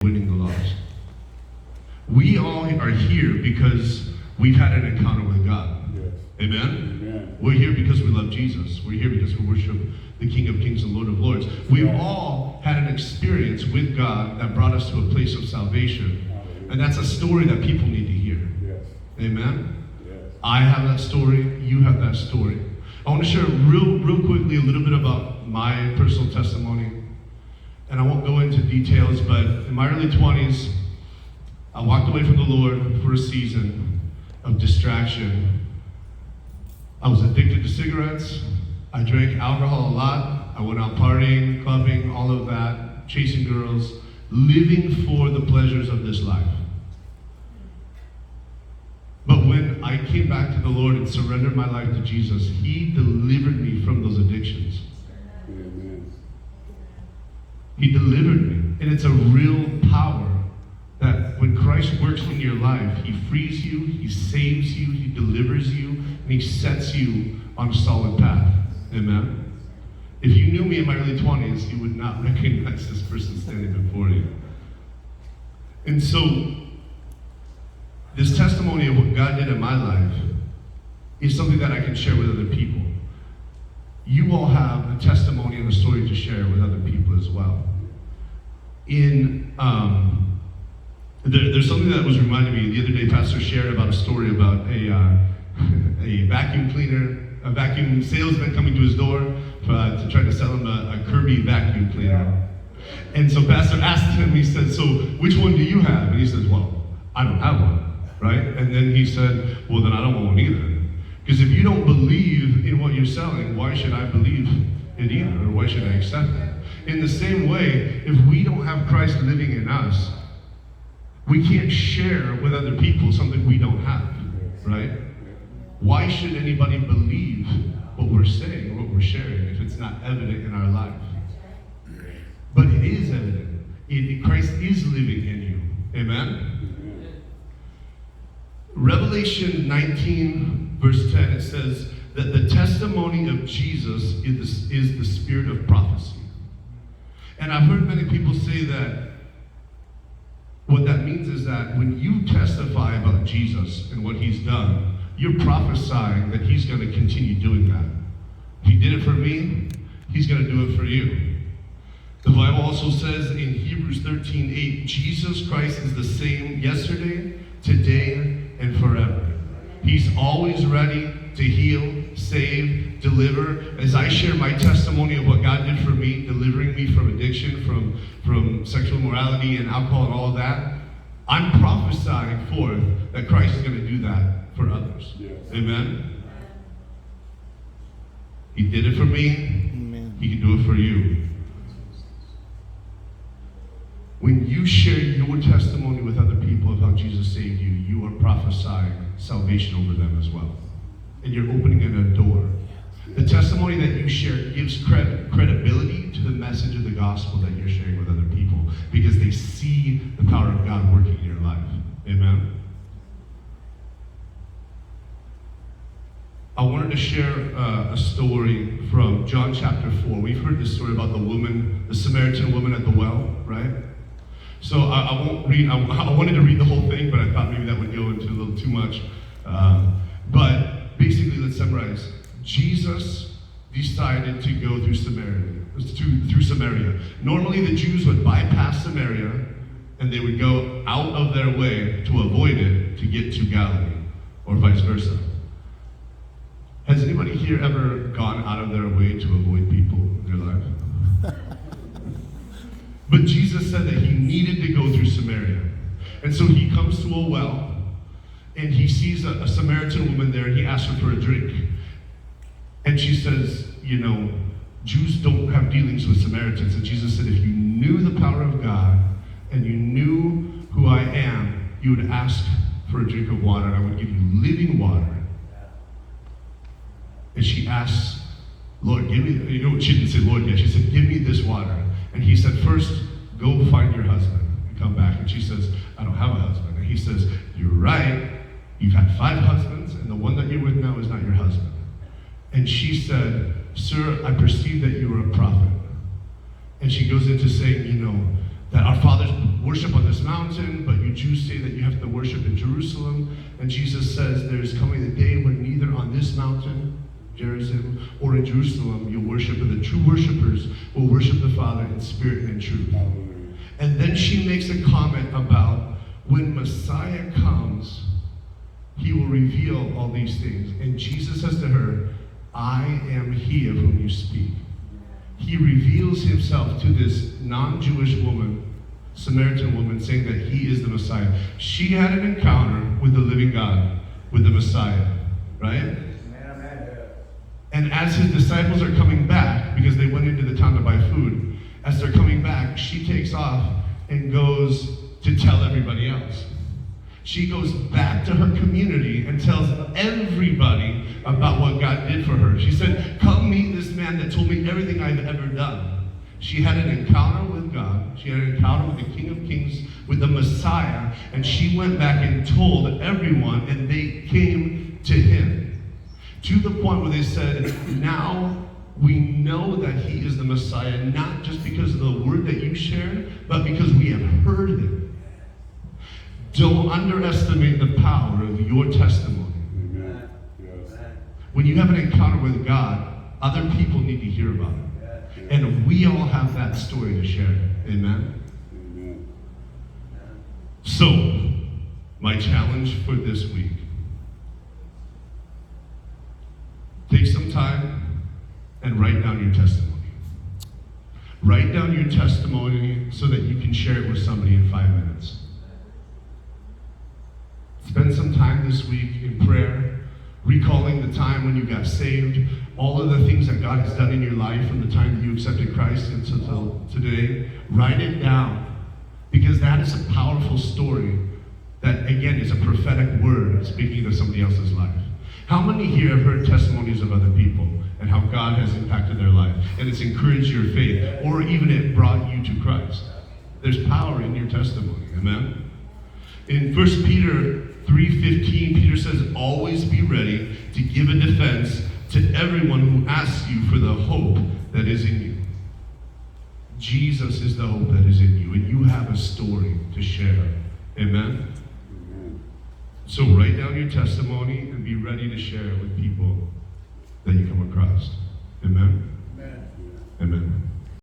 winning the lost. We all are here because we've had an encounter with God. Yes. Amen? Amen. We're here because we love Jesus. We're here because we worship the King of Kings and Lord of Lords. We've all had an experience with God that brought us to a place of salvation. And that's a story that people need to hear. Yes. Amen? Yes. I have that story. You have that story. I want to share real quickly a little bit about my personal testimony. And I won't go into details, but in my early 20s, I walked away from the Lord for a season of distraction. I was addicted to cigarettes. I drank alcohol a lot. I went out partying, clubbing, all of that, chasing girls, living for the pleasures of this life. But when I came back to the Lord and surrendered my life to Jesus, He delivered me from those addictions. Amen. He delivered me. And it's a real power that when Christ works in your life, He frees you, He saves you, He delivers you, and He sets you on a solid path. Amen? If you knew me in my early 20s, you would not recognize this person standing before you. And so, this testimony of what God did in my life is something that I can share with other people. You all have a testimony and a story to share with other people as well. There's something that was reminding me the other day. Pastor shared about a story about a vacuum cleaner, a vacuum salesman coming to his door to try to sell him a Kirby vacuum cleaner. And so Pastor asked him, he said, "So which one do you have?" And he says, "Well, I don't have one." Right? And then he said, "Well, then I don't want one either. Because if you don't believe in what you're selling, why should I believe it either? Or why should I accept it?" In the same way, if we don't have Christ living in us, we can't share with other people something we don't have, right? Why should anybody believe what we're saying or what we're sharing if it's not evident in our life? But it is evident. Christ is living in you. Amen? Revelation 19, verse 10, it says that the testimony of Jesus is the spirit of prophecy. And I've heard many people say that what that means is that when you testify about Jesus and what He's done, you're prophesying that He's going to continue doing that. He did it for me, He's going to do it for you. The Bible also says in Hebrews 13:8, Jesus Christ is the same yesterday, today, and forever. He's always ready to heal, save, deliver. As I share my testimony of what God did for me, delivering me from addiction, from sexual immorality and alcohol and all of that, I'm prophesying forth that Christ is going to do that for others. Yes. Amen? He did it for me. Amen. He can do it for you. When you share your testimony with other people of how Jesus saved you, you are prophesying salvation over them as well. And you're opening a door. The testimony that you share gives credibility to the message of the gospel that you're sharing with other people because they see the power of God working in your life. Amen? I wanted to share a story from John chapter 4. We've heard this story about the Samaritan woman at the well, right? So I won't read, I wanted to read the whole thing, but I thought maybe that would go into a little too much. But basically, let's summarize. Jesus decided to go through Samaria. Normally, the Jews would bypass Samaria, and they would go out of their way to avoid it to get to Galilee, or vice versa. Has anybody here ever gone out of their way to avoid people in their life? But Jesus said that He needed to go through Samaria. And so He comes to a well, and He sees a Samaritan woman there, and He asks her for a drink. And she says, Jews don't have dealings with Samaritans. And Jesus said, if you knew the power of God, and you knew who I am, you would ask for a drink of water, and I would give you living water. And she asks, Lord, give me, she didn't say Lord yet, she said, give me this water. And He said, first, go find your husband and come back. And she says, I don't have a husband. And He says, you're right. You've had 5 husbands, and the one that you're with now is not your husband. And she said, sir, I perceive that you are a prophet. And she goes into saying, that our fathers worship on this mountain, but you Jews say that you have to worship in Jerusalem. And Jesus says there's coming a day when neither on this mountain, Jerusalem, or in Jerusalem you'll worship, but the true worshipers will worship the Father in spirit and in truth. And then she makes a comment about when Messiah comes, he will reveal all these things. And Jesus says to her, I am he of whom you speak. He reveals himself to this non-Jewish woman, Samaritan woman, saying that he is the Messiah. She had an encounter with the living God, with the Messiah, right? And as his disciples are coming back, because they went into the town to buy food, as they're coming back, she takes off and goes to tell everybody else. She goes back to her community and tells everybody about what God did for her. She said, come meet this man that told me everything I've ever done. She had an encounter with God. She had an encounter with the King of Kings, with the Messiah, and she went back and told everyone, and they came to him. To the point where they said, now we know that he is the Messiah, not just because of the word that you shared, but because we have heard it. Don't underestimate the power of your testimony. Amen. Yes. When you have an encounter with God, other people need to hear about it. And we all have that story to share. Amen? Amen. So, my challenge for this week. Take some time and write down your testimony. Write down your testimony so that you can share it with somebody in 5 minutes. Spend some time this week in prayer, recalling the time when you got saved, all of the things that God has done in your life from the time that you accepted Christ until today. Write it down, because that is a powerful story that, again, is a prophetic word speaking to somebody else's life. How many here have heard testimonies of other people and how God has impacted their life and it's encouraged your faith, or even it brought you to Christ? There's power in your testimony. Amen? In 1 Peter 3:15, Peter says, always be ready to give a defense to everyone who asks you for the hope that is in you. Jesus is the hope that is in you, and you have a story to share. Amen? So write down your testimony and be ready to share it with people that you come across. Amen? Amen. Amen.